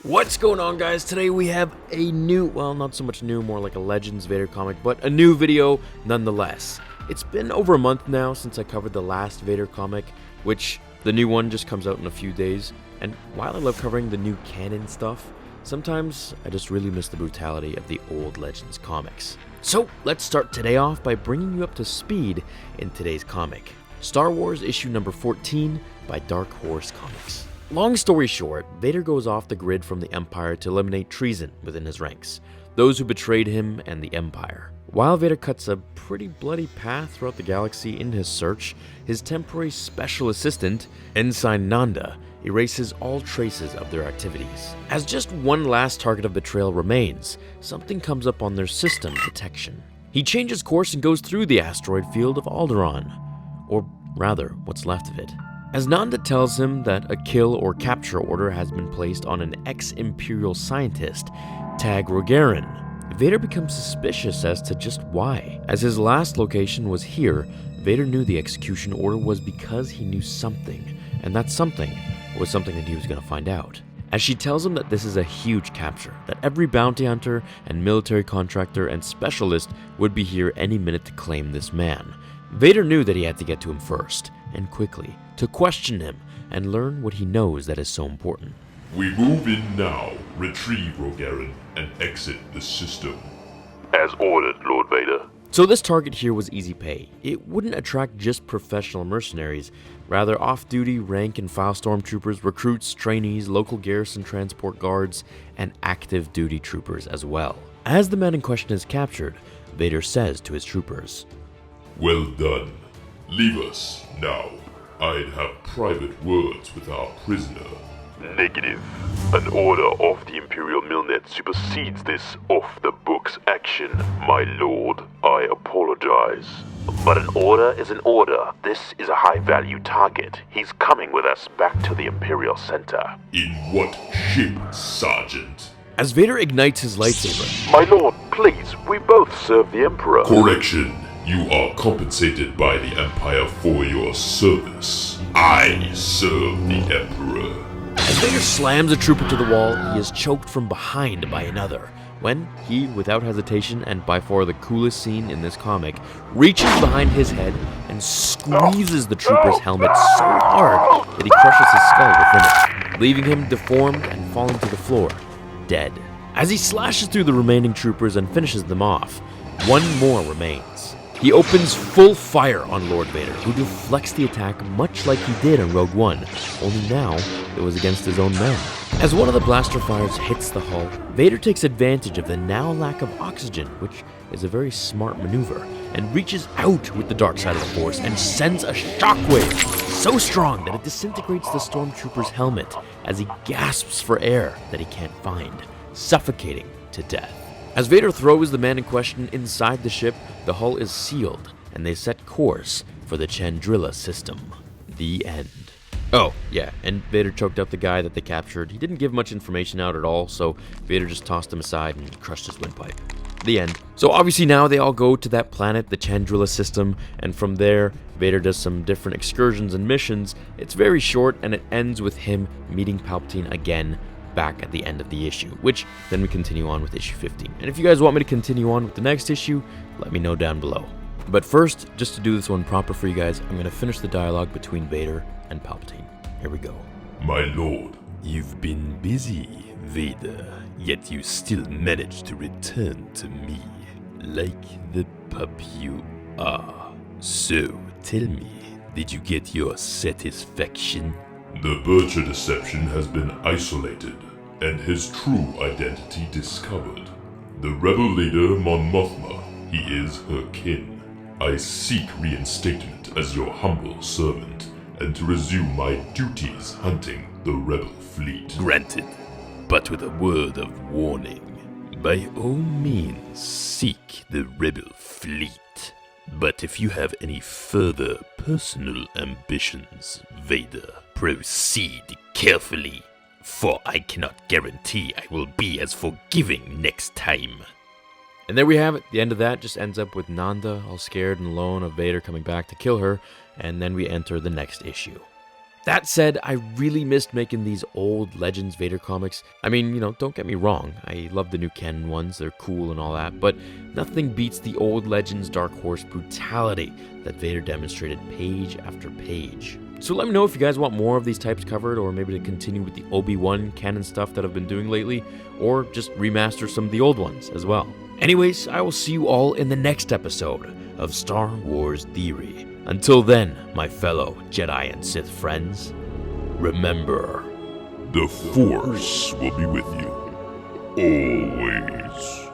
What's going on, guys? Today we have a new, well, not so much new, more like a Legends Vader comic, but a new video nonetheless. It's been over a month now since I covered the last Vader comic, which the new one just comes out in a few days. And while I love covering the new canon stuff, sometimes I just really miss the brutality of the old Legends comics. So let's start today off by bringing you up to speed in today's comic. Star Wars issue number 14 by Dark Horse Comics. Long story short, Vader goes off the grid from the Empire to eliminate treason within his ranks, those who betrayed him and the Empire. While Vader cuts a pretty bloody path throughout the galaxy in his search, his temporary special assistant, Ensign Nanda, erases all traces of their activities. As just one last target of betrayal remains, something comes up on their system detection. He changes course and goes through the asteroid field of Alderaan, or rather, what's left of it. As Nanda tells him that a kill or capture order has been placed on an ex-Imperial scientist, Tag Rogarin, Vader becomes suspicious as to just why. As his last location was here, Vader knew the execution order was because he knew something, and that something was something that he was going to find out. As she tells him that this is a huge capture, that every bounty hunter and military contractor and specialist would be here any minute to claim this man, Vader knew that he had to get to him first, and quickly, to question him and learn what he knows that is so important. We move in now, retrieve Rogarin, and exit the system. As ordered, Lord Vader. So this target here was easy pay. It wouldn't attract just professional mercenaries, rather off-duty rank-and-file stormtroopers, recruits, trainees, local garrison transport guards, and active duty troopers as well. As the man in question is captured, Vader says to his troopers, Well done. Leave us now. I'd have private words with our prisoner. Negative. An order off the Imperial Milnet supersedes this off-the-books action, my lord. I apologize. But an order is an order. This is a high-value target. He's coming with us back to the Imperial Center. In what ship, Sergeant? as Vader ignites his lightsaber. My lord, please, we both serve the Emperor. Correction. You are compensated by the Empire for your service. I serve the Emperor. As Vader slams a trooper to the wall, he is choked from behind by another, when he, without hesitation and by far the coolest scene in this comic, reaches behind his head and squeezes the trooper's helmet so hard that he crushes his skull within it, leaving him deformed and falling to the floor, dead. As he slashes through the remaining troopers and finishes them off, one more remains. He opens full fire on Lord Vader, who deflects the attack much like he did in Rogue One, only now it was against his own men. As one of the blaster fires hits the hull, Vader takes advantage of the now lack of oxygen, which is a very smart maneuver, and reaches out with the dark side of the Force and sends a shockwave so strong that it disintegrates the Stormtrooper's helmet as he gasps for air that he can't find, suffocating to death. As Vader throws the man in question inside the ship, the hull is sealed, and they set course for the Chandrila system. The end. Oh, yeah, and Vader choked out the guy that they captured. He didn't give much information out at all, so Vader just tossed him aside and crushed his windpipe. The end. So obviously now they all go to that planet, the Chandrila system, and from there, Vader does some different excursions and missions. It's very short, and it ends with him meeting Palpatine again back at the end of the issue, which then we continue on with issue 15. And if you guys want me to continue on with the next issue, let me know down below. But first, just to do this one proper for you guys, I'm going to finish the dialogue between Vader and Palpatine. Here we go. My lord. You've been busy, Vader, yet you still managed to return to me, like the pup you are. So, tell me, did you get your satisfaction? The Butcher deception has been isolated, and his true identity discovered. The rebel leader Mon Mothma, he is her kin. I seek reinstatement as your humble servant, and to resume my duties hunting the rebel fleet. Granted, but with a word of warning. By all means, seek the rebel fleet. But if you have any further personal ambitions, Vader, proceed carefully, for I cannot guarantee I will be as forgiving next time. And there we have it. The end of that just ends up with Nanda all scared and alone of Vader coming back to kill her, and then we enter the next issue. That said, I really missed making these old Legends Vader comics. I mean, don't get me wrong, I love the new canon ones, they're cool and all that, but nothing beats the old Legends Dark Horse brutality that Vader demonstrated page after page. So let me know if you guys want more of these types covered, or maybe to continue with the Obi-Wan canon stuff that I've been doing lately, or just remaster some of the old ones as well. Anyways, I will see you all in the next episode of Star Wars Theory. Until then, my fellow Jedi and Sith friends, remember, The Force will be with you always.